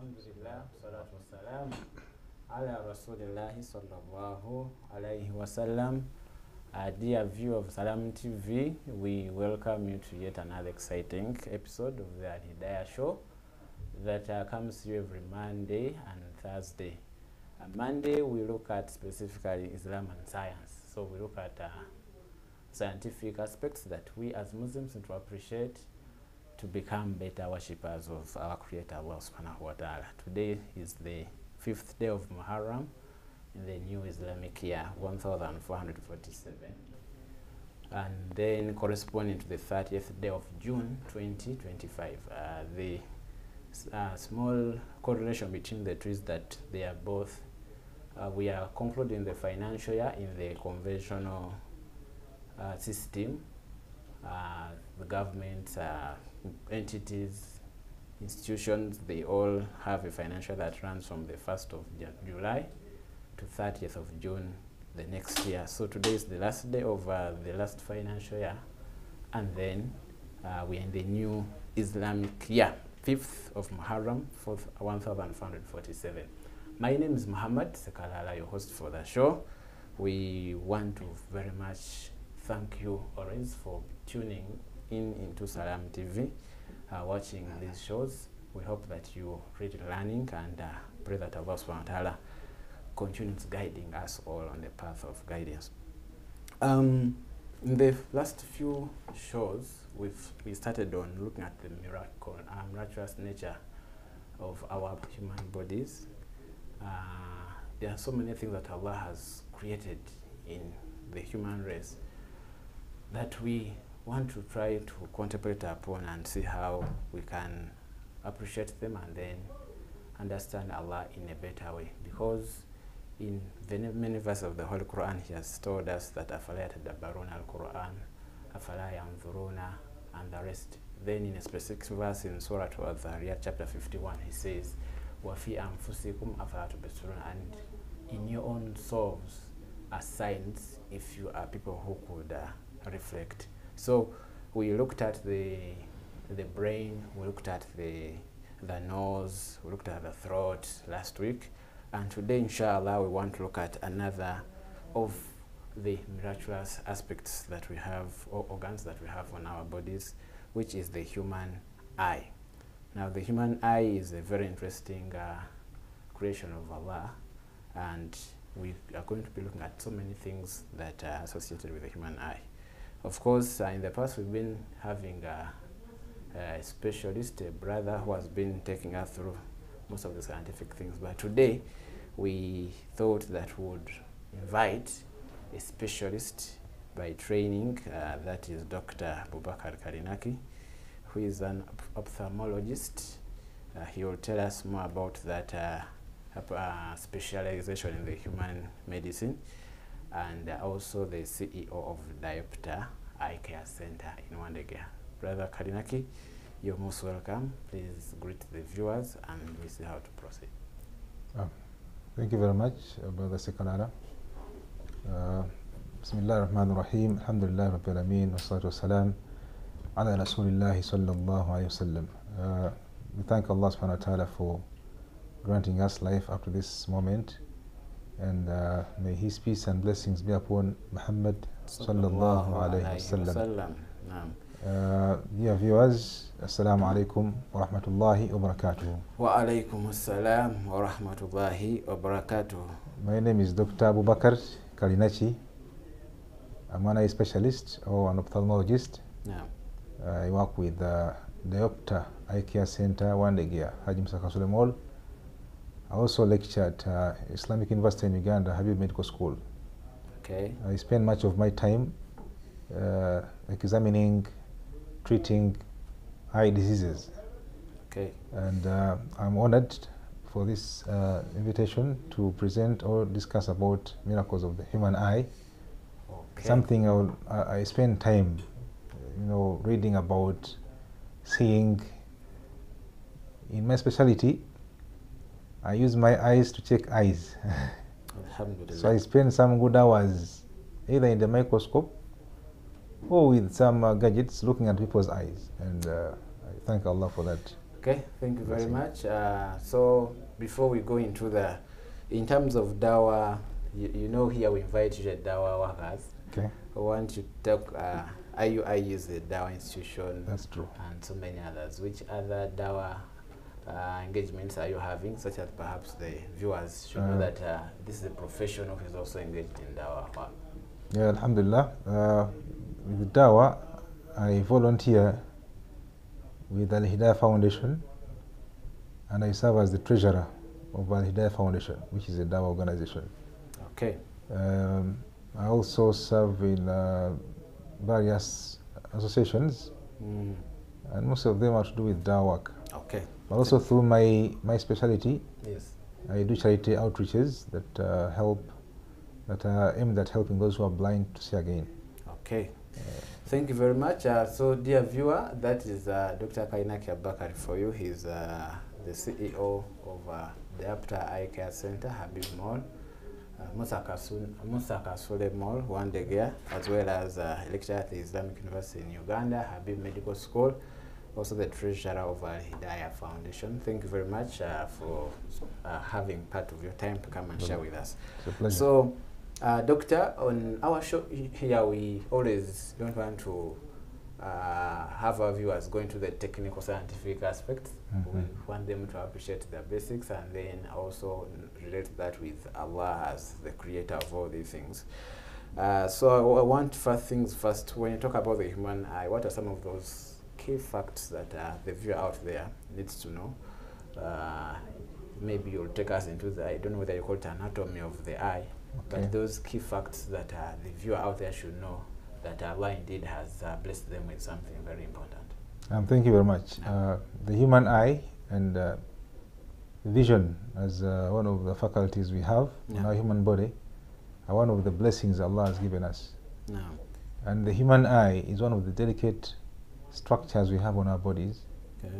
Alhamdulillah, salatu wassalam ala rasulillahi sallallahu alayhi wasallam. Dear viewer of Salam TV, we welcome you to yet another exciting episode of the Alhidaayah show that comes to you every Monday and Thursday. Monday we look at specifically Islam and science. So we look at scientific aspects that we as Muslims need to appreciate to become better worshippers of our Creator Allah subhanahu wa ta'ala. Today is the 5th day of Muharram in the new Islamic year 1447, and then corresponding to the 30th day of June 2025. The small correlation between the two is that they are both we are concluding the financial year in the conventional system. The government, entities, institutions, they all have a financial that runs from the 1st of July to 30th of June the next year. So today is the last day of the last financial year, and then we are in the new Islamic year, 5th of Muharram, 1447. My name is Muhammad Sekalala, your host for the show. We want to very much thank you always for tuning in into Salam TV, watching these shows. We hope that you really learning, and pray that Allah subhanahu wa ta'ala continues guiding us all on the path of guidance. In the last few shows, we started on looking at the miraculous nature of our human bodies. There are so many things that Allah has created in the human race that we want to try to contemplate upon and see how we can appreciate them and then understand Allah in a better way. Because in many verses of the Holy Quran, He has told us that أَفَلَا يَتَدَبَّرُونَ الْقُرْآنَ أَفَلَا يَنْظُرُونَ and the rest. Then in a specific verse in Surah Al-Dhariyat chapter 51, He says, وَفِي أَنفُسِكُمْ أَفَلَا تُبْصِرُونَ, and in your own souls are signs if you are people who could reflect. So we looked at the brain, we looked at the nose, we looked at the throat last week, and today inshallah we want to look at another of the miraculous aspects that we have, or organs that we have on our bodies, which is the human eye. Now the human eye is a very interesting creation of Allah, and we are going to be looking at so many things that are associated with the human eye. Of course, in the past we've been having a specialist, a brother who has been taking us through most of the scientific things, but today we thought that we would invite a specialist by training, that is Dr. Bubakar Karinaki, who is an ophthalmologist. He will tell us more about that specialization in the human medicine, and also the CEO of Daawa Eye Care Center in Wandegea. Brother Karinaki, you're most welcome. Please greet the viewers and we see how to proceed. Thank you very much, Brother Sekalala. Bismillah ar-Rahman ar-Rahim. Alhamdulillah Rabbil Alameen. Wassalatu wassalam ala Rasulillahi sallallahu alayhi wasallam. We thank Allah subhanahu wa ta'ala for granting us life up to this moment, and may His peace and blessings be upon Muhammad sallallahu alayhi wasallam. Dear viewers, Assalamu alaikum wa rahmatullahi wa barakatuh. Wa alaikum assalam wa rahmatullahi wa barakatuh. My name is Dr. Bubakar Karinaki. I'm an eye specialist or an ophthalmologist. I work with Daawa Eye Care Center, Wandegea, Haji Musa Kasule Mall. I also lecture at Islamic University in Uganda, Habib Medical School. Okay. I spend much of my time examining, treating eye diseases. Okay. And I'm honored for this invitation to present or discuss about miracles of the human eye. Okay. Something I spend time, reading about, seeing. In my specialty, I use my eyes to check eyes. Alhamdulillah. So I spend some good hours either in the microscope or with some gadgets looking at people's eyes, and I thank Allah for that. Okay, thank you very much. So before we go into in terms of Daawa, you know here we invite you at Daawa workers. Okay. I want to talk, IUI is a Daawa institution. That's true. And so many others. Which other Daawa engagements are you having, such as perhaps the viewers should know that this is a professional who is also engaged in Daawa work? Yeah, Alhamdulillah. With Daawa, I volunteer with Alhidaayah Foundation, and I serve as the treasurer of Alhidaayah Foundation, which is a Daawa organization. Okay. I also serve in various associations, and most of them are to do with Daawa work. Okay. But also through my specialty, yes, I do charity outreaches that are aimed at helping those who are blind to see again. Okay. Thank you very much. So, dear viewer, that is Dr. Kainaki Abakari for you. He's the CEO of the Apta Eye Care Center, Habib Mall, Musaka Sule Mall, Wandegea, as well as lecturer at the Islamic University in Uganda, Habib Medical School, also the treasurer of Alhidaayah Foundation. Thank you very much for having part of your time to come and share with us. It's a pleasure. So, Doctor, on our show here, we always don't want to have our viewers going to the technical scientific aspects. We want them to appreciate the basics and then also relate that with Allah as the creator of all these things. So I want first things first, when you talk about the human eye, what are some of those key facts that the viewer out there needs to know? Maybe you'll take us into I don't know whether you call it anatomy of the eye, but those key facts that the viewer out there should know, that Allah indeed has blessed them with something very important. Thank you very much. The human eye and vision as one of the faculties we have in our human body are one of the blessings Allah has given us. And the human eye is one of the delicate structures we have on our bodies. Okay.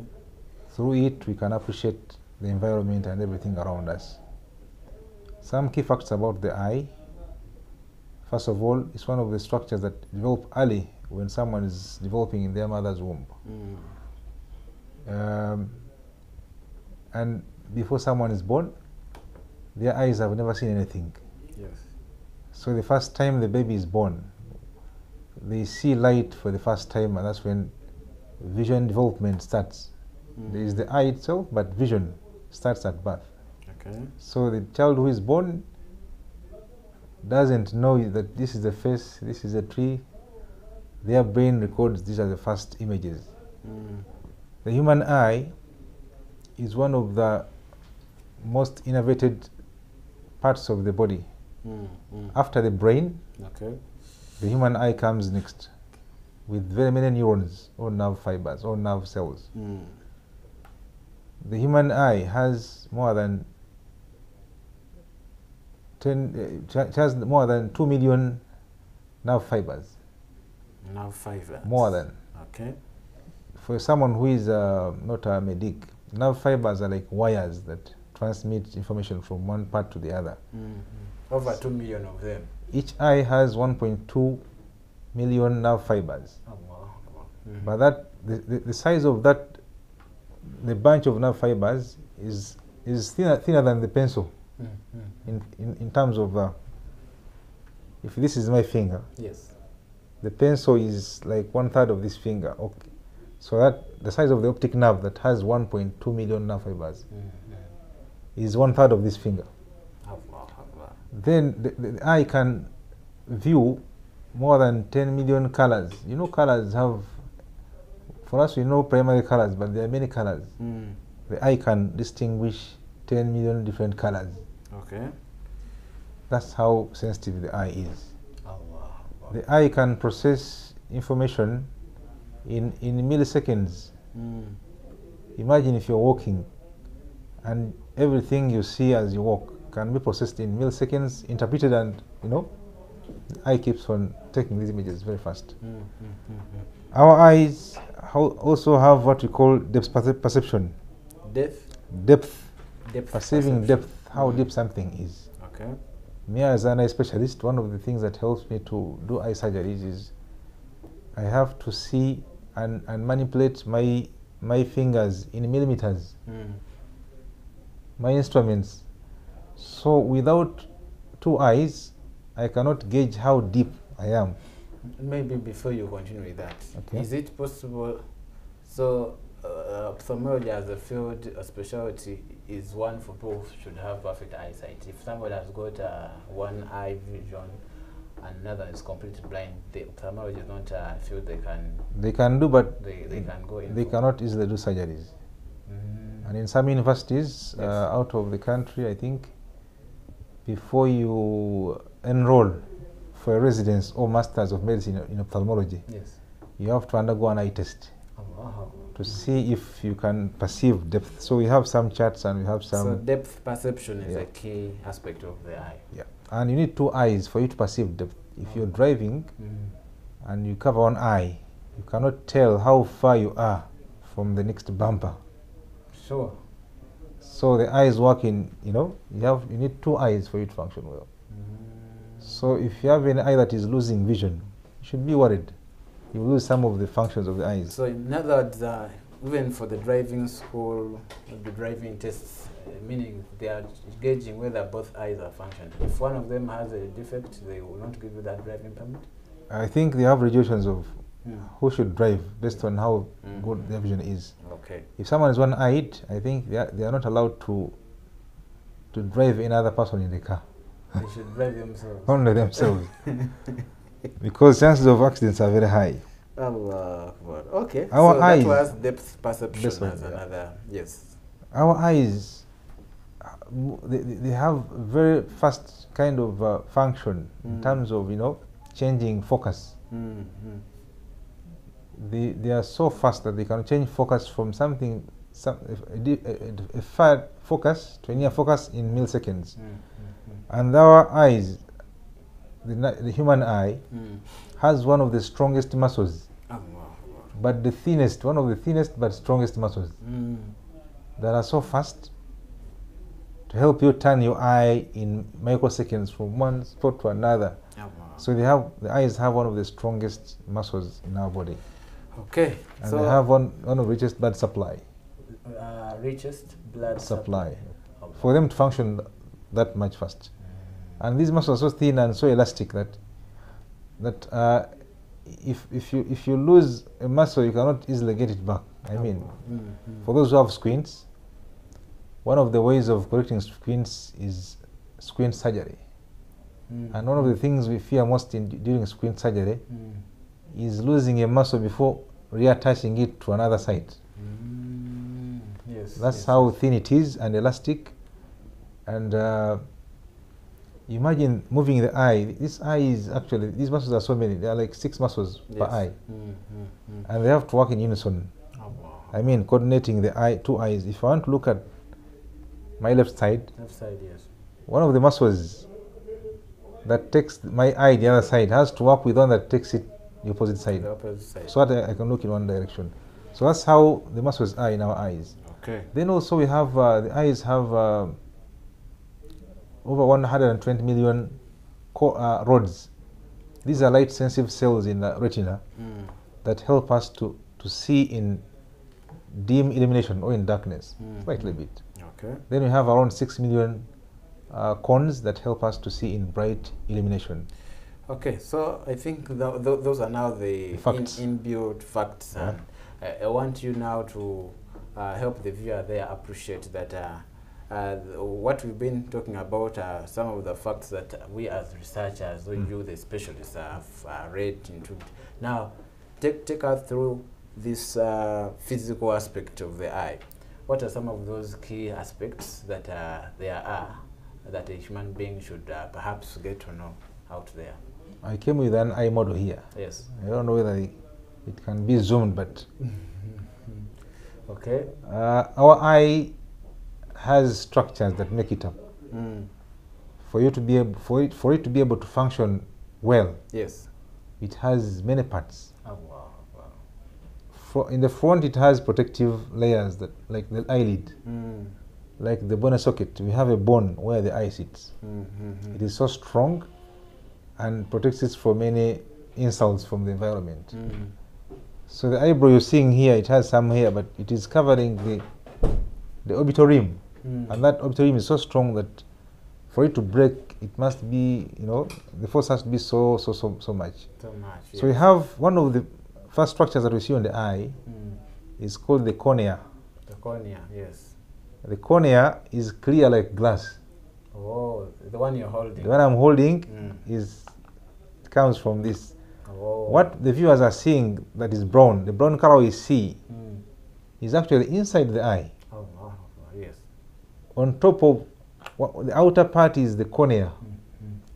Through it, we can appreciate the environment and everything around us. Some key facts about the eye. First of all, it's one of the structures that develop early when someone is developing in their mother's womb. And before someone is born, their eyes have never seen anything. Yes. So the first time the baby is born, they see light for the first time, and that's when vision development starts. There is the eye itself, but vision starts at birth. Okay. So the child who is born doesn't know that this is the face, this is a tree. Their brain records these are the first images. The human eye is one of the most innervated parts of the body. After the brain, the human eye comes next, with very many neurons or nerve fibers or nerve cells. The human eye has more than 2 million nerve fibers. Nerve fibers. More than. Okay. For someone who is not a medic, nerve fibers are like wires that transmit information from one part to the other. Over 2 million of them. Each eye has 1.2 million nerve fibers. Oh, wow. But that the size of that, the bunch of nerve fibers is thinner than the pencil. In terms of, if this is my finger, yes, the pencil is like 1/3 of this finger. Okay. So that the size of the optic nerve that has 1.2 million nerve fibers is 1/3 of this finger. Then the eye can view more than 10 million colors. You know, colors have, for us we know primary colors, but there are many colors. The eye can distinguish 10 million different colors. Okay. That's how sensitive the eye is. The eye can process information in milliseconds. Imagine if you're walking and everything you see as you walk can be processed in milliseconds, interpreted, and the eye keeps on taking these images very fast. Our eyes also have what we call depth perception. Depth perceiving depth, how deep something is. Okay. Me as an eye specialist, one of the things that helps me to do eye surgeries is I have to see and manipulate my my fingers in millimeters, my instruments. So without two eyes, I cannot gauge how deep I am. Maybe before you continue with that, Okay. is it possible, so ophthalmology as a field, a specialty, is one for people who should have perfect eyesight. If somebody has got one eye vision and another is completely blind, the ophthalmology is not a field they can do, but they can go in. they cannot easily do surgeries. And in some universities out of the country, I think, before you enroll for a residence or masters of medicine in ophthalmology, Yes. you have to undergo an eye test Wow. to see if you can perceive depth. So we have some charts and we have some. So depth perception is a key aspect of the eye. Yeah, and you need two eyes for you to perceive depth. If you're driving and you cover one eye, you cannot tell how far you are from the next bumper. Sure. So the eyes working, you need two eyes for you to function well. So if you have an eye that is losing vision, you should be worried. You will lose some of the functions of the eyes. So in other words, even for the driving school, the driving tests, meaning they are gauging whether both eyes are functioning. If one of them has a defect, they will not give you that driving permit? I think they have regulations of who should drive based on how good their vision is. Okay. If someone is one-eyed, I think they are not allowed to drive another person in the car. They should drive themselves. Only themselves. Because chances of accidents are very high. Allah. Okay. Our so eyes, that was depth perception this one, as another. Yes. Our eyes, they have very fast kind of function in terms of changing focus. They are so fast that they can change focus from a far focus to a near focus in milliseconds. And our eyes, the human eye, has one of the strongest muscles, but one of the thinnest but strongest muscles that are so fast to help you turn your eye in microseconds from one spot to another. So the eyes have one of the strongest muscles in our body. Okay. And so they have one of the richest blood supply. Richest blood supply. For them to function that much fast. And these muscles are so thin and so elastic that if you lose a muscle, you cannot easily get it back. I mean, for those who have squints, one of the ways of correcting squints is squint surgery. And one of the things we fear most during squint surgery is losing a muscle before reattaching it to another side. Yes. That's how thin it is and elastic. And imagine moving the eye. This eye is actually, these muscles are so many. There are like 6 muscles per eye. And they have to work in unison. I mean, coordinating the eye, 2 eyes. If I want to look at my left side, Yes. one of the muscles that takes my eye the other side has to work with one that takes it the opposite side. The opposite side. So that I can look in one direction. So that's how the muscles are in our eyes. Okay. Then also we have, the eyes have over 120 million rods. These are light sensitive cells in the retina that help us to see in dim illumination or in darkness, slightly bit. Okay. Then we have around 6 million cones that help us to see in bright illumination. Okay, so I think those are now the facts. Inbuilt facts. Yeah. And I want you now to help the viewer there appreciate that what we've been talking about are some of the facts that we as researchers or you the specialists have read into. Now, take us through this physical aspect of the eye. What are some of those key aspects that there are that a human being should perhaps get to know out there? I came with an eye model here. Yes. I don't know whether it can be zoomed, but okay. Our eye has structures that make it up. For you to be able, for it to be able to function well. Yes. It has many parts. Oh, wow. In the front, it has protective layers that, like the eyelid, like the bone socket. We have a bone where the eye sits. It is so strong and protects it from any insults from the environment. So the eyebrow you're seeing here, it has some hair, but it is covering the orbital rim. And that orbital rim is so strong that for it to break, it must be, the force has to be so much. So much. Yes. So we have one of the first structures that we see on the eye is called the cornea. The cornea, yes. The cornea is clear like glass. Oh, the one you're holding. The one I'm holding comes from this. Oh. What the viewers are seeing that is brown, the brown color we see, is actually inside the eye. Oh, wow. Yes. On top of the outer part is the cornea.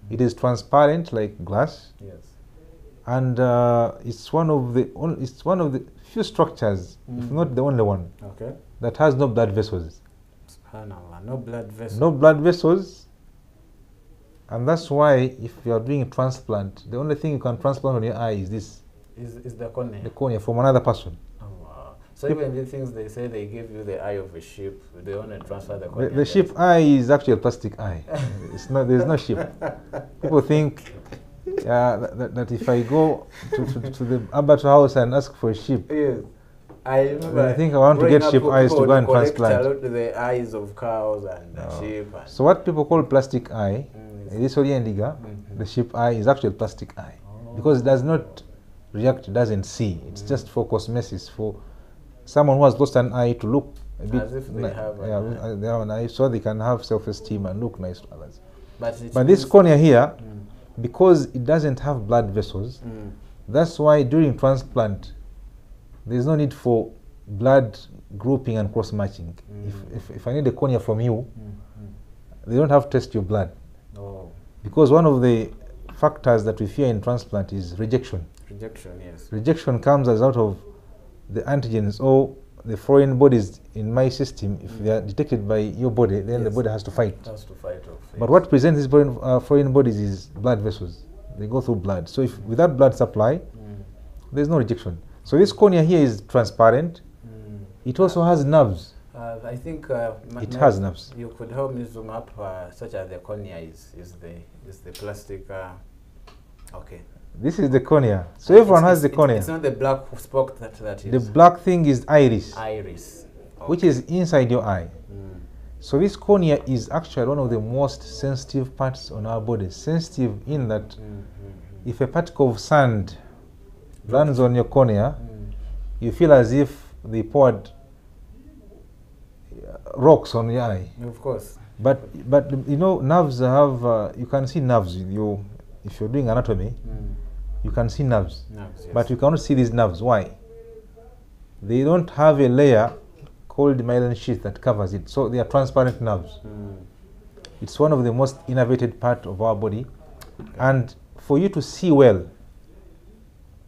It is transparent like glass. Yes. And it's one of the few structures, if not the only one, that has no blood vessels. Subhanallah, no blood vessels. No blood vessels. And that's why if you are doing a transplant, the only thing you can transplant on your eye is this. Is the cornea. The cornea from another person. Oh, wow. So even the things they say they give you the eye of a sheep, they only transfer the cornea. The sheep eye is actually a plastic eye. It's not. There's no sheep. People think that if I go to the abattoir house and ask for a sheep, yes. I remember. I think I want to get sheep eyes to go and transplant. A lot of the eyes of cows and sheep. And so what people call plastic eye, the sheep eye is actually a plastic eye because it does not react, it doesn't see. It's just for cosmesis, for someone who has lost an eye to look a bit as if they have they have an eye, so they can have self-esteem and look nice to others. But this cornea here, because it doesn't have blood vessels, that's why during transplant there's no need for blood grouping and cross-matching. If I need a cornea from you, they don't have to test your blood. Oh. Because one of the factors that we fear in transplant is rejection. Rejection, yes. Rejection comes as out of the antigens or the foreign bodies in my system. If they are detected by your body, then the body has to fight. Has to fight off. Yes. But what presents these foreign bodies is blood vessels. They go through blood. So if without blood supply, there's no rejection. So this cornea here is transparent. It also has nerves. I think it has nerves. You could help me zoom up, such as the cornea is the plastic. Okay. This is the cornea. So everyone has the cornea. It's not the black spot that is. The black thing is iris. Iris. Okay. Which is inside your eye. So this cornea is actually one of the most sensitive parts on our body. Sensitive in that if a particle of sand lands on your cornea, you feel as if they poured rocks on your eye. Of course. But nerves have, you can see nerves with you. If you're doing anatomy, you can see nerves. Yes. But you cannot see these nerves. Why? They don't have a layer called myelin sheath that covers it. So they are transparent nerves. It's one of the most innervated part of our body. Okay. And for you to see well,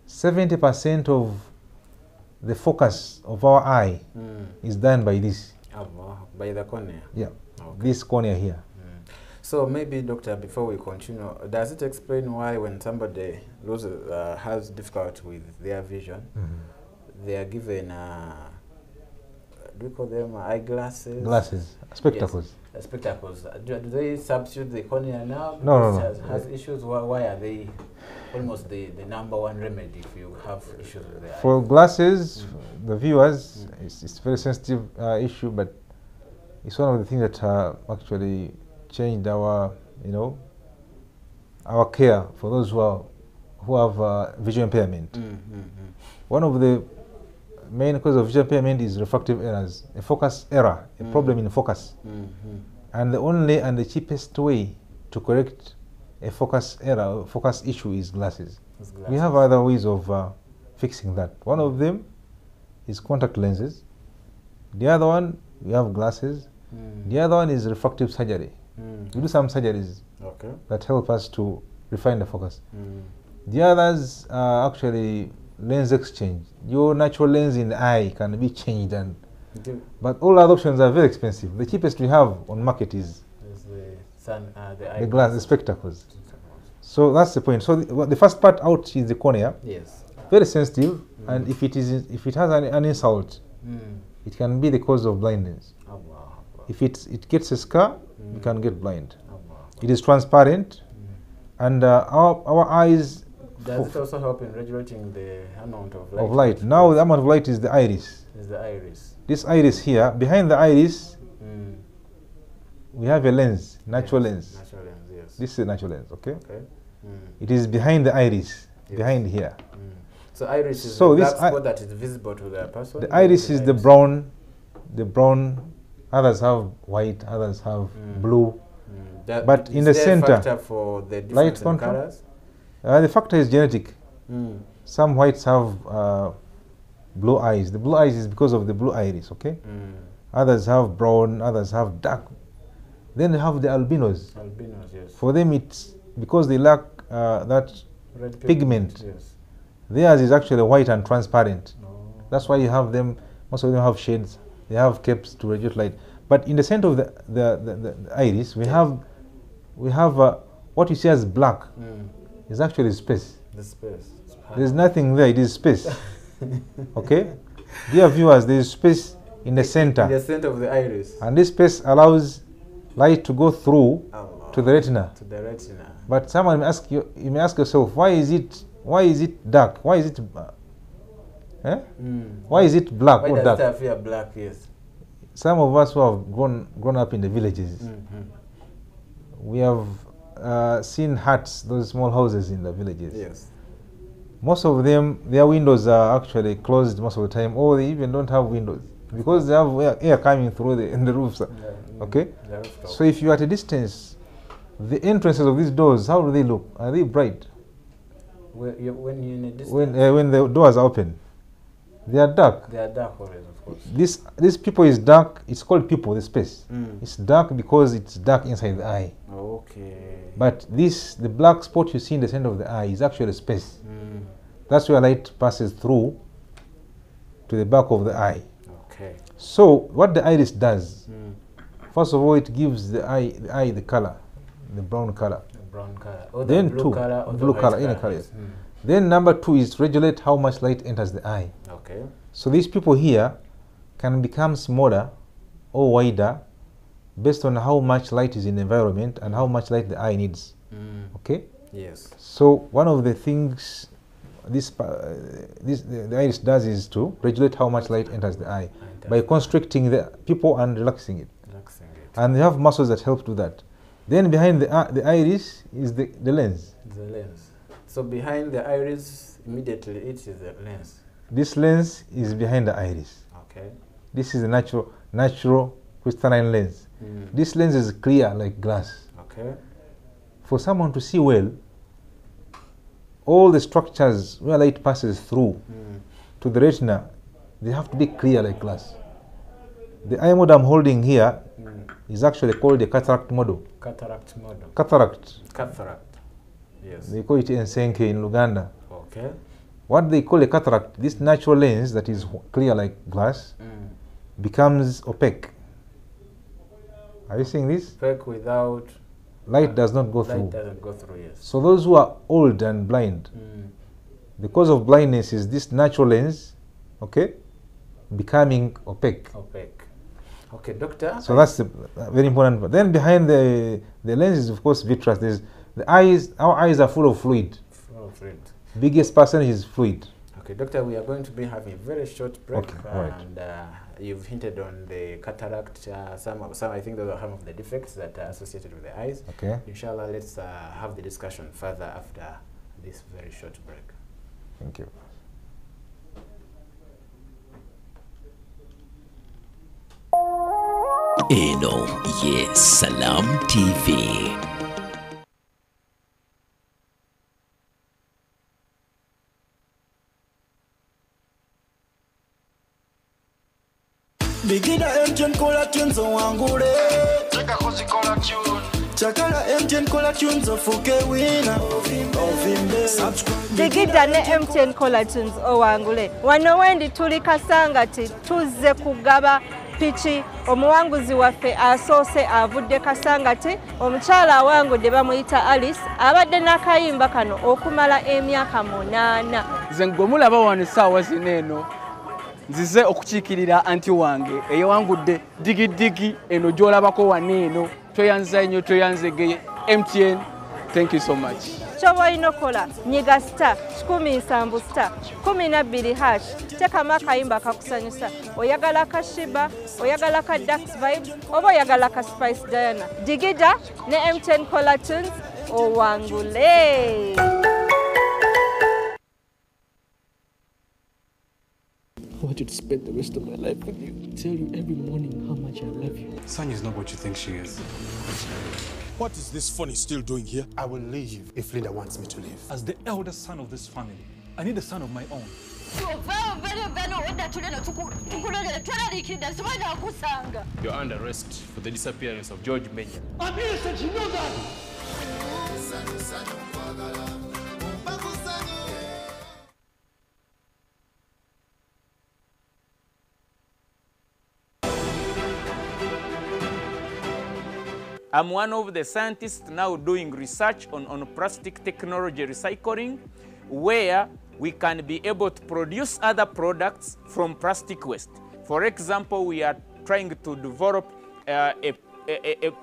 70% of the focus of our eye is done by this. By the cornea? Yeah, this cornea here. So maybe, doctor, before we continue, does it explain why when somebody has difficulty with their vision, they are given, do we call them eyeglasses? Glasses, spectacles. Yes, spectacles. Do they substitute the cornea now? No. Has issues? Why are they almost the number one remedy if you have issues with the eye? For glasses, the viewers, it's a very sensitive issue, but it's one of the things that actually changed our, our care for those who have visual impairment. One of the main causes of visual impairment is refractive errors, a focus error, a problem in focus. And the only and the cheapest way to correct a focus error, focus issue is glasses. We have other ways of fixing that. One of them is contact lenses. The other one, we have glasses. The other one is refractive surgery. We do some surgeries that help us to refine the focus. The others are actually lens exchange. Your natural lens in the eye can be changed, but all other options are very expensive. The cheapest we have on market is the glass, the spectacles. So that's the point. So the first part out is the cornea. Yes. Very sensitive, and if it has an insult, it can be the cause of blindness. If it gets a scar, you can get blind. It is transparent, and our eyes Does it also help in regulating the amount of light? Of light. Now the amount of light is the iris. Is the iris. This iris here, behind the iris, we have a lens, natural lens. Natural lens, yes. This is a natural lens, okay? Okay. It is behind the iris, behind here. So iris is so the this black spot that is visible to the person? The iris is the brown, others have white, others have blue. But in the center, factor for the light difference in control? colors? The factor is genetic. Some whites have blue eyes. The blue eyes is because of the blue iris, okay? Others have brown, others have dark. Then you have the albinos. Albinos, yes. For them, it's because they lack that Red pigment. Yes. Theirs is actually white and transparent. Oh. That's why you have them, most of them have shades. They have caps to reduce light. But in the center of the iris, we have what you see as black is actually space. The space. There's nothing there, it is space. Okay? Dear viewers, there is space in the center. In the center of the iris. And this space allows light to go through to the retina. To the retina. But someone may ask you may ask yourself, why is it dark? Why is it why is it black or dark? Why does it appear black, yes? Some of us who have grown up in the villages, we have seen huts, those small houses in the villages. Yes. Most of them, their windows are actually closed most of the time, or they even don't have windows because they have air coming through in the roofs. Okay? So if you are at a distance, the entrances of these doors, how do they look? Are they bright? When you're in a distance? When the doors are open, they are dark. They are dark always, of course. This people is dark. It's called people, the space. It's dark because it's dark inside the eye. Okay. But the black spot you see in the center of the eye is actually space. That's where light passes through to the back of the eye. Okay. So what the iris does, first of all, it gives the eye the color, the brown color. The brown color. Or Then the blue color. Or blue the color, white inner color. colors. Then number 2 is regulate how much light enters the eye. Okay. So these people here can become smaller or wider based on how much light is in the environment and how much light the eye needs. Okay? Yes. So one of the things the iris does is to regulate how much light enters the eye by constricting the pupil and relaxing it. And they have muscles that help do that. Then behind the iris is the lens. The lens. So behind the iris, immediately it is the lens. This lens is behind the iris. Okay. This is a natural crystalline lens. This lens is clear like glass. Okay. For someone to see well, all the structures where light passes through to the retina, they have to be clear like glass. The eye model I'm holding here is actually called a cataract model. Cataract model. Cataract. Yes. They call it ensenke in Luganda. Okay. What they call a cataract, this natural lens that is clear like glass, becomes opaque. Are you seeing this? Opaque without... Light does not go through. Light doesn't go through, yes. So those who are old and blind, the cause of blindness is this natural lens, okay, becoming opaque. Opaque. Okay, doctor. So that's the very important part. Then behind the lens is of course vitreous. There's the eyes. Our eyes are full of fluid. Full of fluid. Biggest percentage is fluid. Okay, doctor, we are going to be having a very short break, okay, right. And you've hinted on the cataract. Some I think those are some of the defects that are associated with the eyes. Okay. Inshallah, let's have the discussion further after this very short break. Thank you. Eno ye Salam TV. Bigida MTN Cola Tunes wangule Chaka kozi Cola Tune Chakala MTN Cola Tunes ofuke wina Bigida ne MTN Cola Tunes owangule wano wendi tuli Kasangati tuzze kugaba pichi omuwanguzi waffe asoose avudde Kasangati omukyala awangudde bamuyita Alice abadde n'akayimba kano okumala emyaka 8 nze ngomulaba wano essaawa zino eno nzize okukiikirira anti wange eyawangudde digidigi eno gy'olabako wano eno toyanza nnyo toyanzegeye MTN. Thank you so much. ky'oba olina okola nyiga star 17 star 12 hash teekamu akayimba akakusanyusa oyagala kashiba oyagala ka Dax Vibes oba oyagala ka Spice Diana digida ne MTN Cola Tunes owangule. I want you to spend the rest of my life with you. Tell you every morning how much I love you. Sonia is not what you think she is. What is this funny still doing here? I will leave if Linda wants me to leave. As the eldest son of this family, I need a son of my own. You're under arrest for the disappearance of George Menya. I'm innocent, you know that! I'm one of the scientists now doing research on plastic technology recycling, where we can be able to produce other products from plastic waste. For example, we are trying to develop a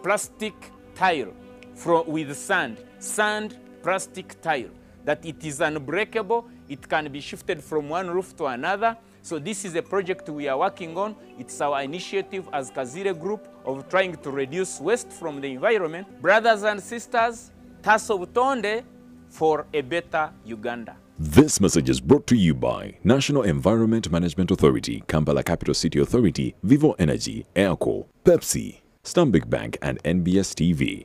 plastic tile with sand plastic tile, that it is unbreakable, it can be shifted from one roof to another. So this is a project we are working on. It's our initiative as Kazire Group of trying to reduce waste from the environment. Brothers and sisters, Taso Butonde for a better Uganda. This message is brought to you by National Environment Management Authority, Kampala Capital City Authority, Vivo Energy, Airco, Pepsi, Stanbic Bank and NBS TV.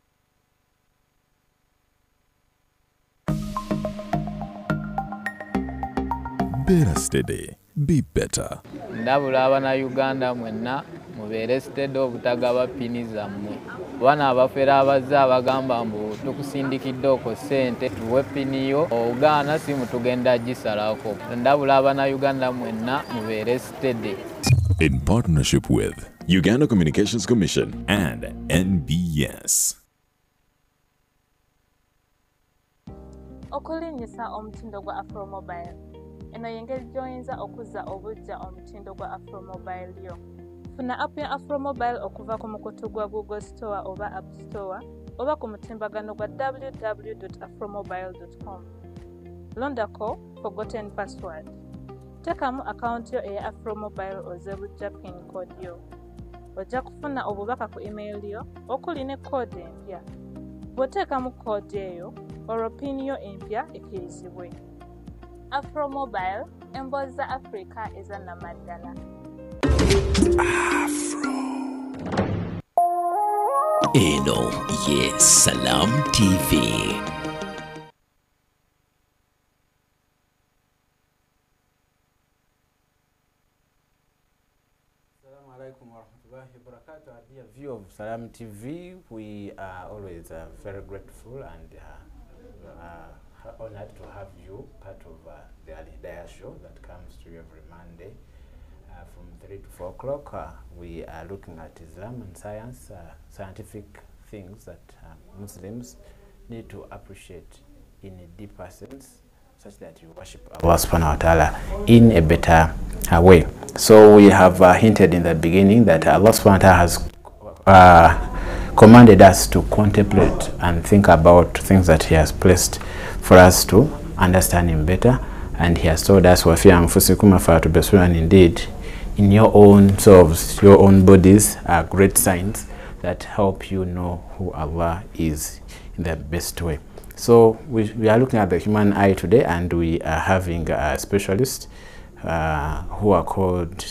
Better steady, be better. Ndabula abana Uganda mwenna mubeere steady obutagaba pini zammwe. Bana abafera abazze abagamba mbu tukusindikidde oko ssente tuwe pini yo ogaana simu tugenda gisalako. Ndabula abana Uganda mwenna mubeere steady. In partnership with Uganda Communications Commission and NBS. Okulinnyisa omutindo gwa Afromobile. Eno y'engeri gy'oyinza okuzza obuggya omutindo gwa Afromobile yo. Funa app ya Afromobile okuva ku mukutu gwa Google Store oba App Store oba ku mutimbagano gwa www.afromobile.com. Londako forgotten password. Teekamu account yo eya Afromobile oze buggya pin code yo. Ojja kufuna obubaka ku email yo okuli ne code empya. Bw'oteekamu code eyo olwo pin yo empya ekkirizibwe. Afromobile, emboozi za Africa ezannamaddala. Afro. Eno ye Salam TV. Assalamu alaikum wa rahmatullahi wa barakatuh. Dear viewer of Salam TV, we are always very grateful and honored to have you part of the Alhidaayah show that comes to you every Monday from 3 to 4 o'clock. We are looking at Islam and science, scientific things that Muslims need to appreciate in a deeper sense, such that you worship Allah subhanahu wa ta'ala in a better way. So we have hinted in the beginning that Allah subhanahu wa ta'ala has commanded us to contemplate and think about things that He has placed for us to understand Him better, and He has told us, and indeed in your own selves, your own bodies are great signs that help you know who Allah is in the best way. So we are looking at the human eye today, and we are having a specialist who are called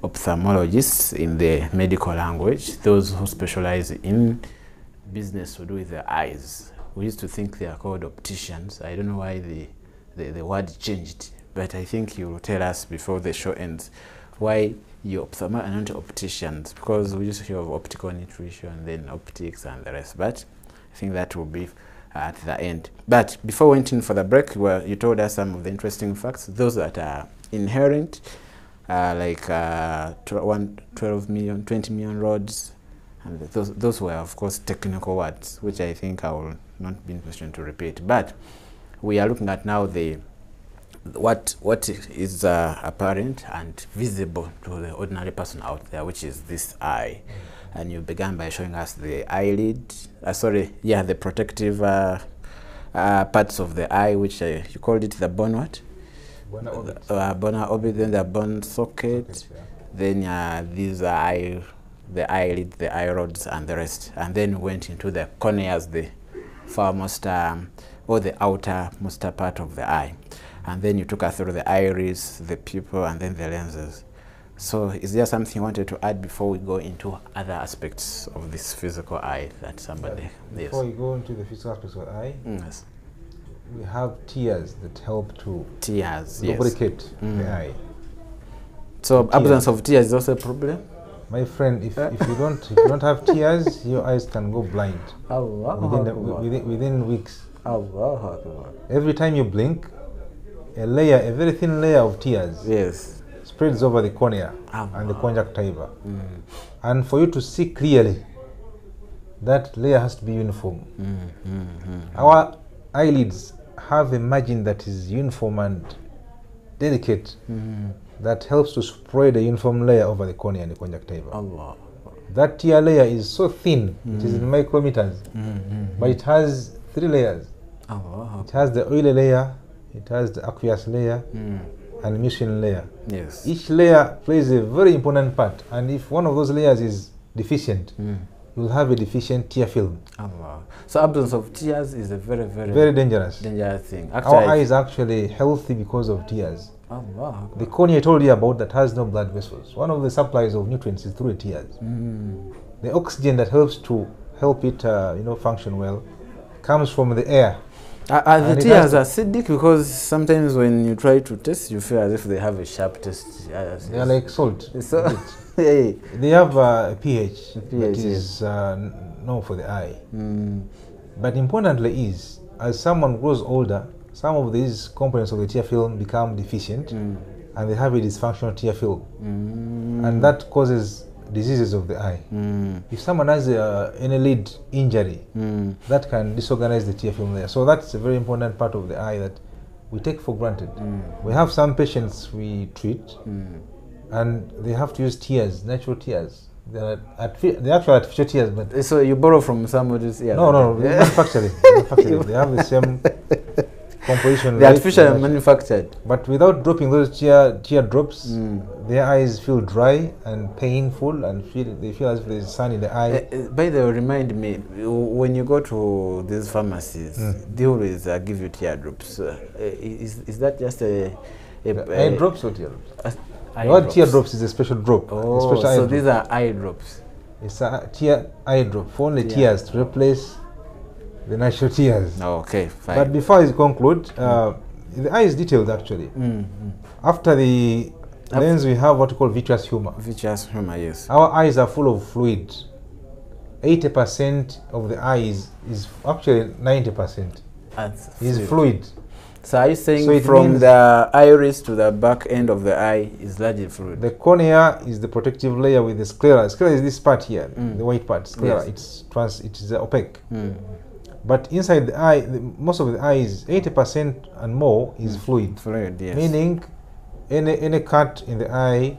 ophthalmologists in the medical language, those who specialize in business to do with the eyes. We used to think they are called opticians. I don't know why the word changed, but I think you will tell us before the show ends why you're ophthalmologists and not opticians, because we used to hear of optical nutrition, then optics and the rest, but I think that will be at the end. But before we went in for the break, you told us some of the interesting facts, those that are inherent, like 12 million, 20 million rods, and those were of course technical words, which I think I will not be in position to repeat. But we are looking at now what is apparent and visible to the ordinary person out there, which is this eye. And you began by showing us the eyelid, the protective parts of the eye, which you called it the bone what? Bone orbit, then the bone socket, then these are the eyelid, the eye rods, and the rest. And then went into the corneas, the farmost or the outermost part of the eye. And then you took us through the iris, the pupil, and then the lenses. So is there something you wanted to add before we go into other aspects of this physical eye that somebody... Before we go into the physical aspects of the eye, yes, we have tears that help to lubricate the eye. So absence of tears is also a problem? My friend, if you don't have tears, your eyes can go blind within weeks. Every time you blink, a very thin layer of tears spreads over the cornea and the conjunctiva. And for you to see clearly, that layer has to be uniform. Our eyelids have a margin that is uniform and delicate, that helps to spread a uniform layer over the cornea and the conjunctiva. That tear layer is so thin, it is in micrometers, but it has 3 layers. It has the oily layer, it has the aqueous layer, and mucin layer. Yes. Each layer plays a very important part, and if one of those layers is deficient, you'll have a deficient tear film. So absence of tears is a very dangerous thing. Our eye is actually healthy because of tears. The cornea I told you about that has no blood vessels. One of the supplies of nutrients is through the tears. The oxygen that helps it function well comes from the air. Are the tears acidic? Because sometimes when you try to test, you feel as if they have a sharp taste. They are like salt. So they have a pH that is known for the eye. But importantly is, as someone grows older, some of these components of the tear film become deficient, and they have a dysfunctional tear film, and that causes diseases of the eye. If someone has any lid injury, that can disorganize the tear film there. So that's a very important part of the eye that we take for granted. We have some patients we treat, and they have to use tears, natural tears. They're actual artificial tears, but so you borrow from somebody's ear? No, they manufacture it. They have the same composition. The artificial manufactured. But without dropping those tear drops, their eyes feel dry and painful, and they feel as if there's sun in the eye. By the way, remind me, when you go to these pharmacies, they always give you tear drops. Is that just eye drops or tear drops? What tear drops is a special drop. So these are eye drops. It's a eye drop for only tears to replace the natural tears. Okay, fine. But before I conclude, the eye is detailed actually. After the lens, we have what we call vitreous humor. Vitreous humor, yes. Our eyes are full of fluid. 80% of the eye is actually 90% is fluid. So are you saying from the iris to the back end of the eye is largely fluid? The cornea is the protective layer with the sclera. Sclera is this part here, the white part. Sclera, it is opaque. But inside the eye, most of the eye is 80% and more is fluid. Fluid, yes. Meaning, any cut in the eye,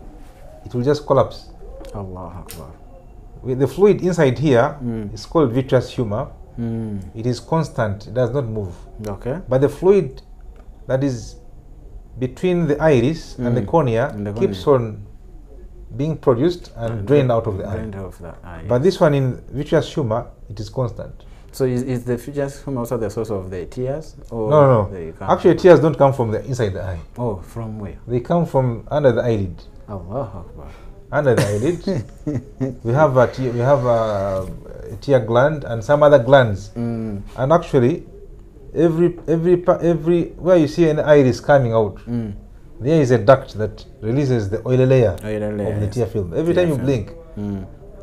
it will just collapse. Allah Akbar. With the fluid inside here, it's called vitreous humor. It is constant; it does not move. Okay. But the fluid that is between the iris and the cornea keeps on being produced and drained out of the eye. But this one in vitreous humor, it is constant. So is the vitreous humor also the source of the tears? Or no. Actually, tears don't come from the inside the eye. Oh, from where? They come from under the eyelid. Allah Akbar. Under the eyelid, we have a tear gland and some other glands. And actually, every where you see an iris coming out, there is a duct that releases the oily layer of the tear film. Every time you blink,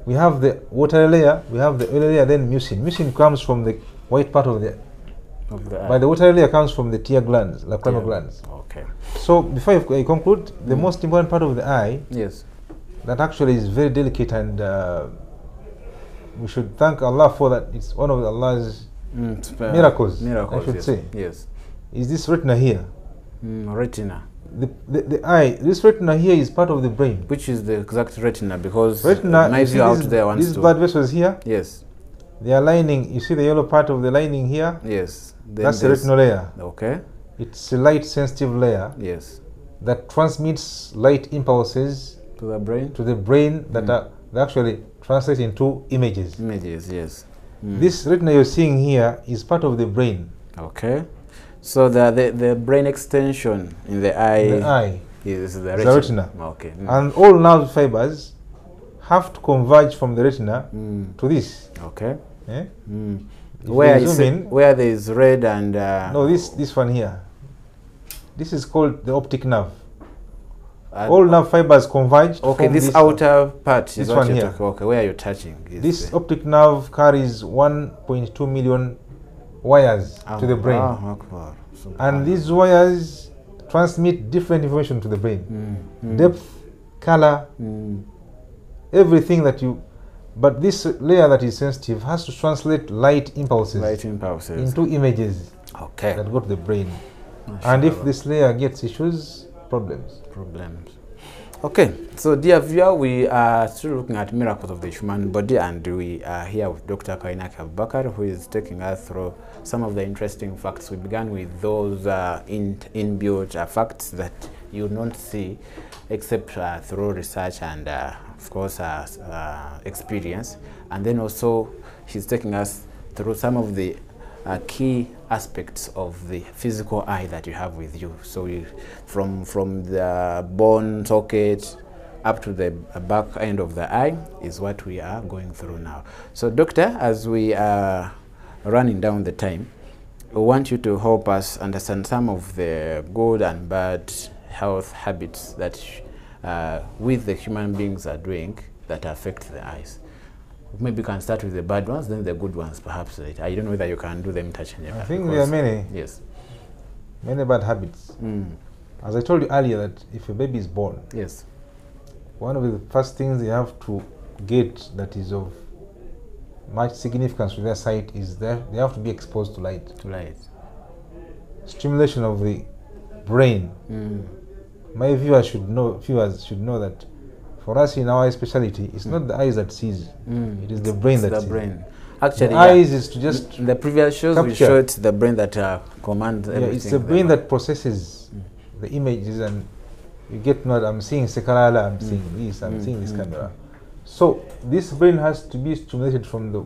we have the watery layer, we have the oily layer, then mucin. Mucin comes from the white part of the eye. But the watery layer comes from the tear glands, lacrimal glands. Okay. So before I conclude, the most important part of the eye, that actually is very delicate, and we should thank Allah for that. It's one of Allah's miracles, I should say. Yes. Is this retina here? Retina. The eye, this retina here is part of the brain. Which is the exact retina? Because retina, these blood vessels here. Yes. they are lining. You see the yellow part of the lining here? Yes. Then that's the retinal layer. Okay. It's a light sensitive layer. Yes. That transmits light impulses to the brain. To the brain that are they actually translate into images. Images, yes. This retina you're seeing here is part of the brain. Okay. So the brain extension in the eye, is the retina. Okay. And all nerve fibers have to converge from the retina to this. Okay. Yeah? Where there is red and no, this one here. This is called the optic nerve. All nerve fibers converge. Okay, this outer part is this one here. Okay, where you're touching. This optic nerve carries 1.2 million wires to the brain. And these wires transmit different information to the brain. Depth, color, everything that you... But this layer that is sensitive has to translate light impulses into images that go to the brain. And if this layer gets issues, problems. Okay, so dear viewer, we are still looking at miracles of the human body, and we are here with Dr. Kainak Abubakar, who is taking us through some of the interesting facts. We began with those inbuilt facts that you don't see except through research and of course experience, and then also she's taking us through some of the key aspects of the physical eye that you have with you. So from the bone socket up to the back end of the eye is what we are going through now. So doctor, as we are running down the time, we want you to help us understand some of the good and bad health habits that we the human beings are doing that affect the eyes. Maybe you can start with the bad ones, then the good ones perhaps later. I don't know whether you can do them interchangeably. I think there are many. Yes. Many bad habits. As I told you earlier, that if a baby is born, yes, one of the first things they have to get that is of much significance to their sight is that they have to be exposed to light. Stimulation of the brain. My viewers should know that for us in our specialty, it's not the eyes that sees, it is the brain that sees. Actually, the eyes is to just the previous shows we showed the brain that commands everything. It's the brain that processes the images, and you get what I'm seeing Sekalala, I'm seeing this, I'm seeing this camera. So this brain has to be stimulated from the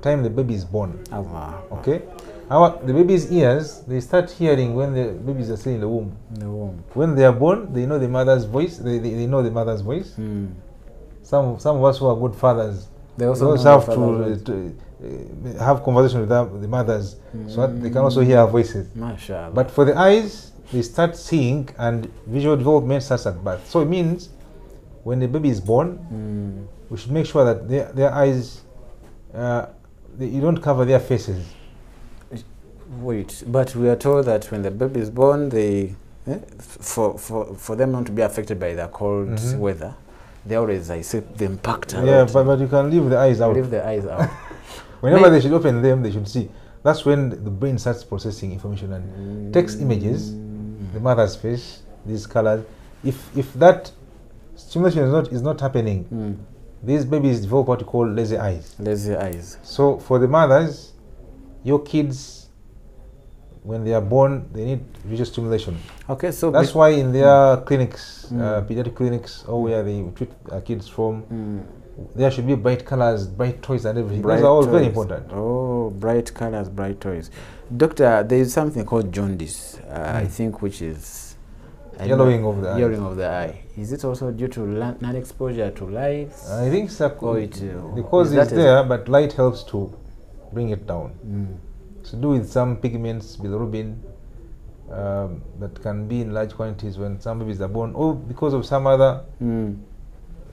time the baby is born. Okay? The baby's ears, they start hearing when the babies are still in the womb. When they are born, they know the mother's voice. They know the mother's voice. Some of us who are good fathers, they also have to have conversation with the mothers so that they can also hear our voices. But for the eyes, they start seeing, and visual development starts at birth. So it means when the baby is born, we should make sure that their eyes, you don't cover their faces. Wait, but we are told that when the baby is born, they for them not to be affected by the cold weather, they always sit them packed out. Yeah, but you can leave the eyes out. Leave the eyes out. Whenever they should open them, they should see. That's when the brain starts processing information and takes images, the mother's face, these colors. If that stimulation is not happening, these babies develop what you call lazy eyes. Lazy eyes. So for the mothers, your kids, when they are born, they need visual stimulation. Okay, so that's why in their clinics, pediatric clinics, or where they treat kids from, there should be bright colors, bright toys, and everything. Those are all very important. Oh, bright colors, bright toys. Doctor, there is something called jaundice, I think, which is yellowing of the eye. Yellowing of the eye. Is it also due to non-exposure to light? I think so. The cause is there, but light helps to bring it down. To do with some pigments, bilirubin, that can be in large quantities when some babies are born, or because of some other.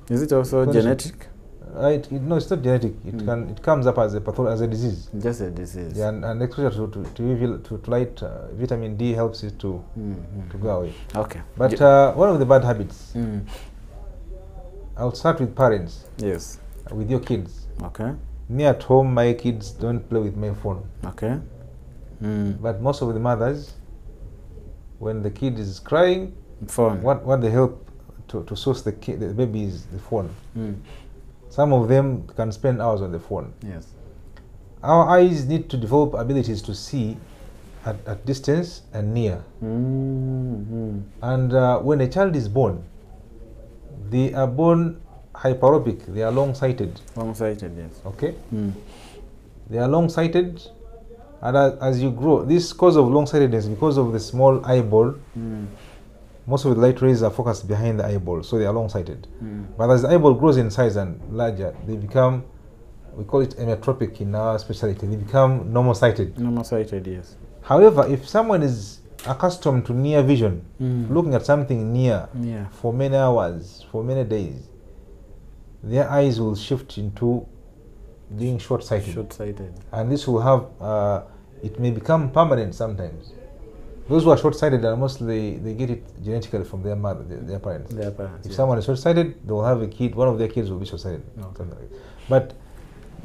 Is it also genetic? No, it's not genetic. It comes up as a disease. Just a disease. Yeah, and exposure to light, vitamin D helps it to go away. Okay. But one of the bad habits. I'll start with parents. Yes. With your kids. Okay. Me at home, my kids don't play with my phone. Okay. But most of the mothers, when the kid is crying, phone. What they help to source the baby is the phone. Some of them can spend hours on the phone. Yes. Our eyes need to develop abilities to see at distance and near. And when a child is born, they are born hyperopic, they are long-sighted. Long-sighted, yes. Okay? They are long-sighted, and as you grow, this cause of long-sightedness because of the small eyeball. Most of the light rays are focused behind the eyeball, so they are long-sighted. But as the eyeball grows in size and larger, they become, we call it emmetropic in our specialty, they become normal-sighted. Normal-sighted, yes. However, if someone is accustomed to near vision, looking at something near for many hours, for many days, their eyes will shift into being short-sighted. Short-sighted. And this will have, it may become permanent sometimes. Those who are short-sighted are mostly, they get it genetically from their mother, their parents. Their parents, if yes. someone is short-sighted, they will have a kid, one of their kids will be short-sighted. But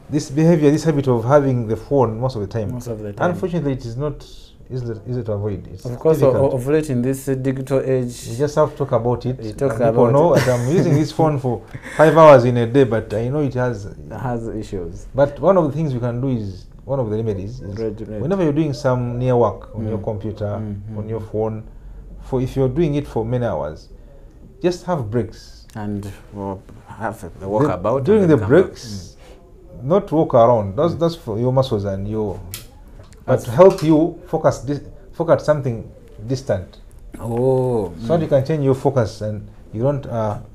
this behavior, this habit of having the phone most of the time, unfortunately it is not easy to avoid. It's of course, difficult. of late in this digital age, you just have to talk about it. People know that I'm using this phone for 5 hours in a day, but I know it has issues. But one of the things we can do is, one of the remedies is whenever you're doing some near work on your computer, on your phone, if you're doing it for many hours, just have breaks. And have a walk about. During the breaks, not walk around. That's for your muscles and your, but to help you focus something distant. Oh. So that you can change your focus and you don't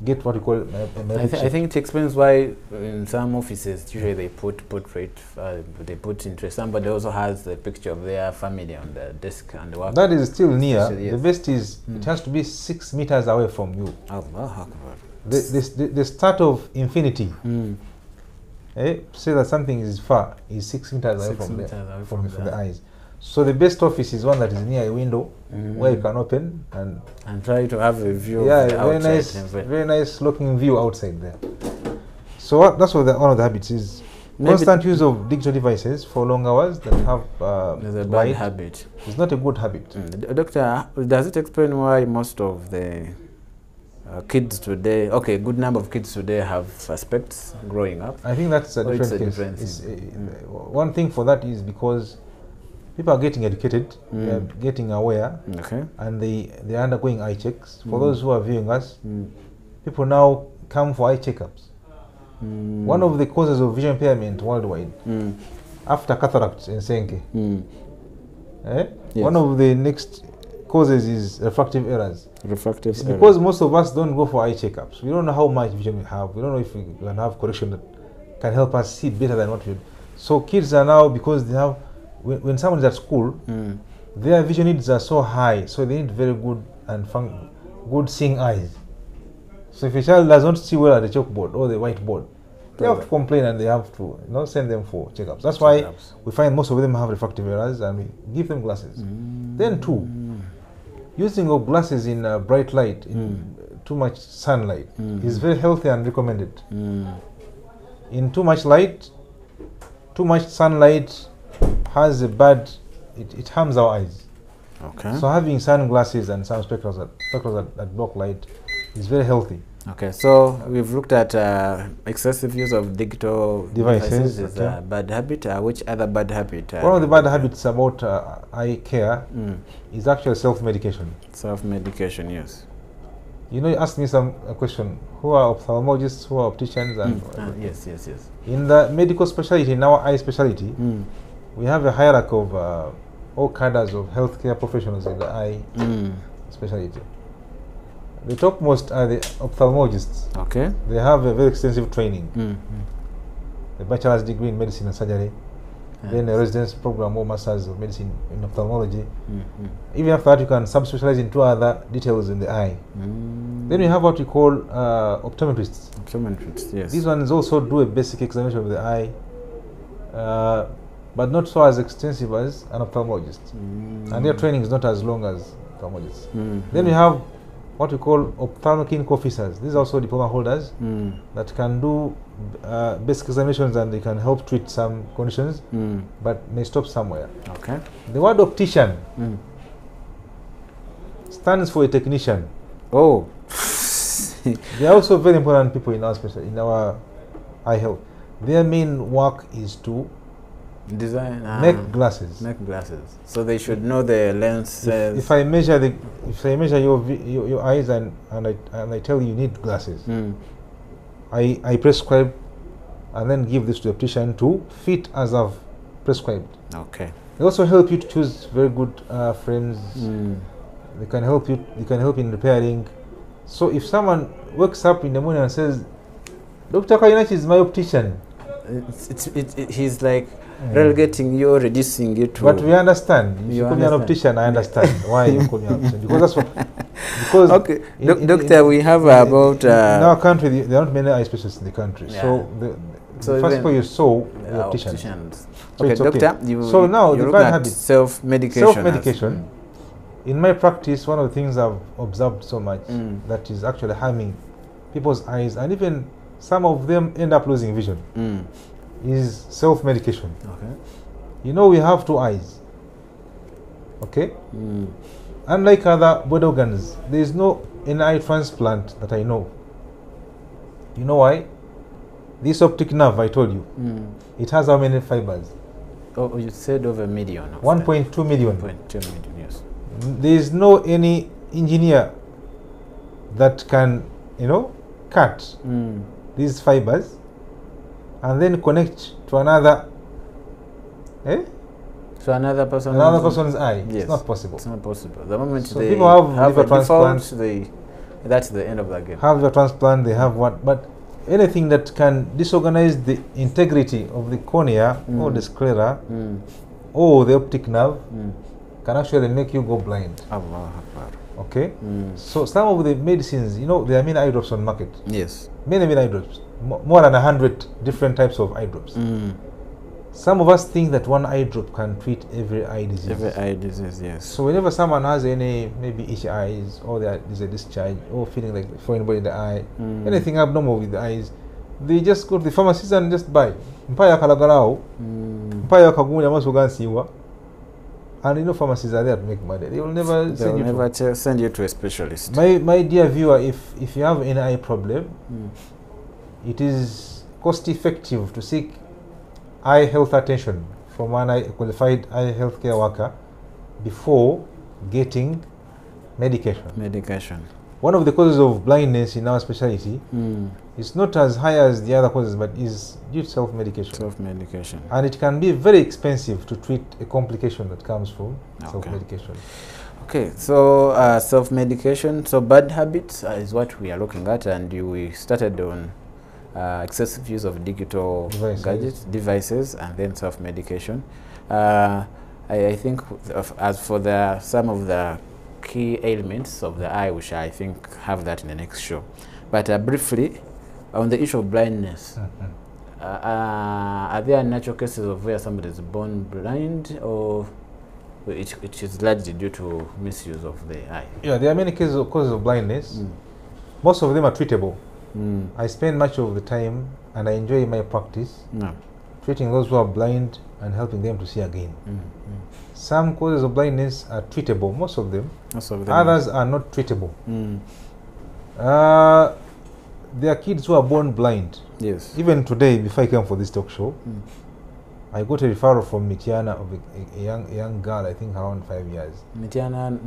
get what you call I think it explains why in some offices usually they put portrait, they put interest. Somebody also has the picture of their family on the desk and work. That is still near. The best is it has to be 6 meters away from you. The start of infinity. Say that something is far is 6 meters away from the eyes. So the best office is one that is near a window where you can open and try to have a view. Yeah, of the very nice looking view outside there. So that's what one of the habits is. Constant use of digital devices for long hours that have is a bad habit. It's not a good habit. Doctor, does it explain why most of the kids today, good number of kids today have suspects growing up? I think that's a different case. One thing for that is because people are getting educated, they are getting aware, and they are undergoing eye checks. For those who are viewing us, people now come for eye checkups. One of the causes of vision impairment worldwide, after cataract and senke, one of the next causes is refractive errors. Refractive errors. Because most of us don't go for eye checkups. We don't know how much vision we have. We don't know if we can have correction that can help us see better than what we do. So kids are now, because they have, when someone is at school, their vision needs are so high, so they need very good and good seeing eyes. So if a child does not see well at the chalkboard or the whiteboard, they have to complain and they have to send them for checkups. That's why we find most of them have refractive errors and we give them glasses. Then using of glasses in bright light, in too much sunlight, is very healthy and recommended. In too much light, too much sunlight has a bad, it harms our eyes. So having sunglasses and some spectacles that block light is very healthy. So we've looked at excessive use of digital devices is a bad habit. Which other bad habit? One of the bad habits about eye care is actually self-medication. Self-medication, yes. You asked me a question. Who are ophthalmologists, who are opticians? And yes. In the medical specialty, in our eye specialty, we have a hierarchy of all cadres of healthcare professionals in the eye specialty. The topmost are the ophthalmologists. They have a very extensive training. A bachelor's degree in medicine and surgery, then a residence program or master's of medicine in ophthalmology. Even after that, you can subspecialize in 2 other details in the eye. Then we have what we call optometrists. Optometrists, yes. These ones also do a basic examination of the eye, but not so as extensive as an ophthalmologist. And their training is not as long as ophthalmologists. Then we have what we call ophthalmic clinical officers. These are also diploma holders that can do basic examinations and they can help treat some conditions, but may stop somewhere. The word optician stands for a technician. They are also very important people in our eye health. Their main work is to Design. Make glasses. Make glasses. So they should know the lenses. If I measure your eyes and I tell you need glasses, I prescribe and then give this to the optician to fit as I've prescribed. Okay. They also help you to choose very good frames. They can help you. They can help in repairing. So if someone wakes up in the morning and says, "Dr. Kainachi is my optician," he's like relegating you, reducing you to. But we understand. If you call me an optician, I understand why you call me an optician. Because that's what. Because okay, doctor, we have about in our country there aren't many eye specialists in the country. Yeah. So the first people you saw were opticians. So okay, doctor. So now the bad habit, self-medication. Self-medication. In my practice, one of the things I've observed so much that is actually harming people's eyes, and even some of them end up losing vision, is self-medication. Okay. You know, we have two eyes. Okay. Unlike other body organs, there is no an eye transplant that I know. You know why? This optic nerve I told you, it has how many fibers? Oh, you said over a million. 1.2 million. 1.2 million, yes. There is no any engineer that can, you know, cut these fibers and then connect to another, to another person's eye. Yes. It's not possible. It's not possible. The moment so they people have liver transplant, transplant, that's the end of the game. Have liver transplant, they have one, but anything that can disorganize the integrity of the cornea or the sclera or the optic nerve can actually make you go blind. Allah Akbar. Okay? So some of the medicines, you know, there are many eye drops on the market. Yes. Many eye drops. More than 100 different types of eye drops. Some of us think that one eye drop can treat every eye disease. Every eye disease, yes. So whenever someone has any, maybe itchy eyes, or there's a discharge, or feeling like foreign body in the eye, anything abnormal with the eyes, they just go to the pharmacist and just buy. Mpaya kalagarao, mpaya kagumya masugansiwa. And you know, pharmacies are there to make money. They will never send you to a specialist. My dear viewer, if you have any eye problem, it is cost effective to seek eye health attention from a qualified eye healthcare worker before getting medication. One of the causes of blindness in our specialty is not as high as the other causes, but is due to self-medication. And it can be very expensive to treat a complication that comes from self-medication. Okay, so self-medication. So bad habits is what we are looking at, and we started on excessive use of digital devices, and then self-medication. I think as for some of the key elements of the eye, which I think have that in the next show. But briefly, on the issue of blindness, are there natural cases of where somebody is born blind, or it is largely due to misuse of the eye? Yeah, there are many causes of blindness. Most of them are treatable. I spend much of the time, and I enjoy my practice, treating those who are blind and helping them to see again. Some causes of blindness are treatable, most of them. Others are not treatable. There are kids who are born blind. Yes. Even today, before I came for this talk show, I got a referral from Mitiana of a young girl, I think around 5 years. Mitiana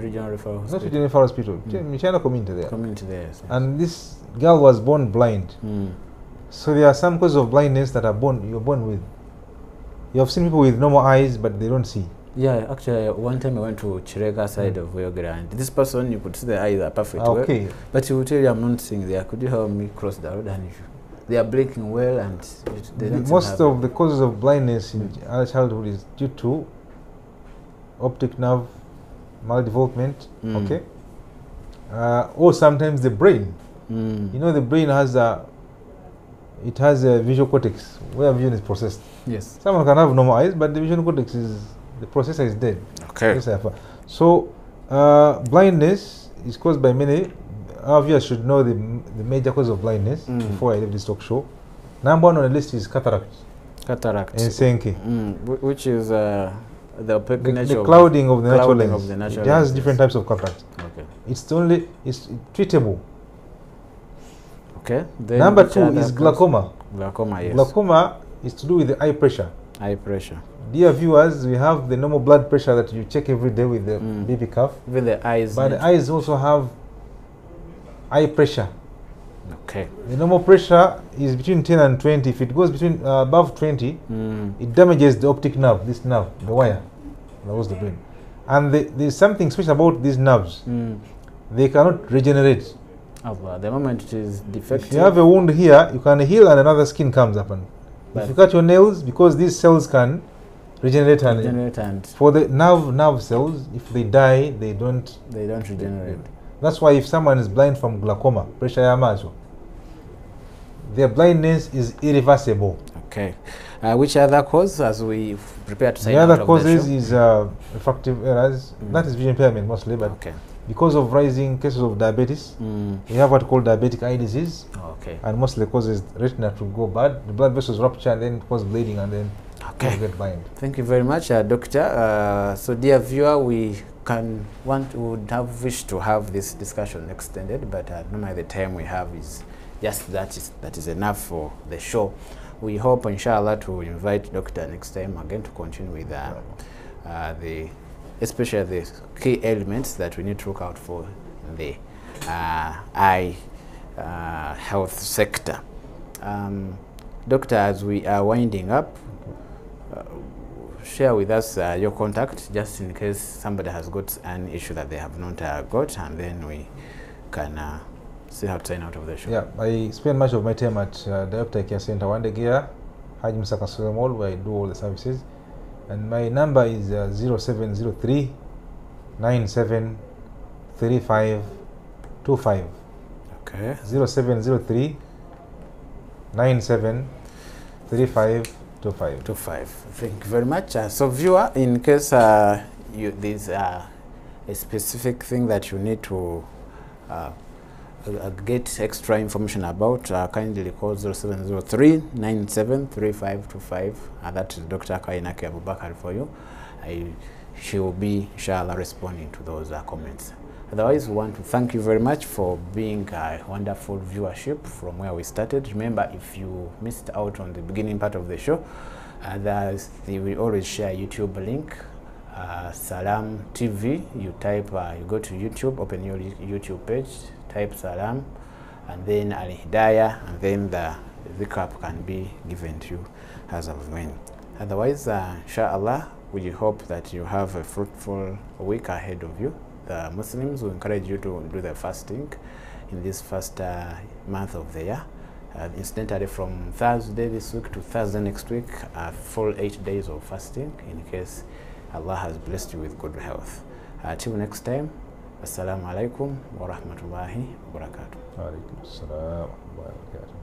Regional Referral Hospital. Not Regional Referral Hospital, Mitiana Community there. Community there, yes. And this girl was born blind. So there are some causes of blindness that you're born with. You have seen people with normal eyes, but they don't see. Yeah, actually, one time I went to Chirega side of Weyogera, and this person, you could see the eyes are perfect. Okay. But he will tell you, I'm not seeing there. Could you help me cross the road? And they are blinking well, and they don't most of the causes of blindness in early childhood is due to optic nerve maldevelopment, okay? Or sometimes the brain. You know, the brain has a visual cortex where vision is processed. Yes. Someone can have normal eyes, but the visual cortex the processor is dead. Okay. So blindness is caused by many. Our viewers should know the major cause of blindness before I leave this talk show. Number one on the list is cataract. Cataract. Ensenke. Which is the opaque nature. The clouding of the natural lens. It has different types of cataract. Okay. It's treatable. Okay. Then Number two is glaucoma. Glaucoma, yes. Glaucoma is to do with the eye pressure. High pressure. Dear viewers, we have the normal blood pressure that you check every day with the baby cuff. With the eyes. But the eyes also have eye pressure. Okay. The normal pressure is between 10 and 20. If it goes between above 20, it damages the optic nerve, this nerve, the wire. That was the brain. And there's something special about these nerves. They cannot regenerate. The moment it is defective. If you have a wound here, you can heal and another skin comes up. And if you cut your nails, because these cells can regenerate and for the nerve cells, if they die, they don't regenerate. That's why if someone is blind from glaucoma, pressure yamazo, their blindness is irreversible. Okay. Which other cause, as we prepare to say? The other causes is refractive errors. That is vision impairment mostly, but because of rising cases of diabetes, we have what called diabetic eye disease. And mostly causes retina to go bad, the blood vessels rupture and then cause bleeding and then get blind. Thank you very much, Doctor. So dear viewer, we would have wished to have this discussion extended, but normally the time we have is just that is enough for the show. We hope, inshallah, to invite Doctor next time again to continue with especially the key elements that we need to look out for in the eye health sector. Doctor, as we are winding up, share with us your contact, just in case somebody has got an issue that they have not got, and then we can see how to sign out of the show. Yeah, I spend much of my time at Daawa Care Center, Wandegeya, Haji Musa Kasule Mall, where I do all the services. And my number is 0703 97 35 25. Okay. 0703 97 35 25. Thank you very much. So viewer, in case there's a specific thing that you need to get extra information about, kindly call 0703 97 35 25. That is Dr. Kainaki Abubakar for you. She will be, inshallah, responding to those comments. Otherwise, we want to thank you very much for being a wonderful viewership from where we started. Remember, if you missed out on the beginning part of the show, we always share a YouTube link, Salam TV. You type, you go to YouTube, open your YouTube page, type Salam, and then Alhidaayah, and then the recap can be given to you as of when. Otherwise, inshallah, we hope that you have a fruitful week ahead of you. The Muslims will encourage you to do the fasting in this first month of the year. Incidentally, from Thursday this week to Thursday next week, full 8 days of fasting, in case Allah has blessed you with good health. Till next time, Assalamu alaikum wa rahmatullahi wa barakatuh. Wa alaikum assalam wa barakatuh.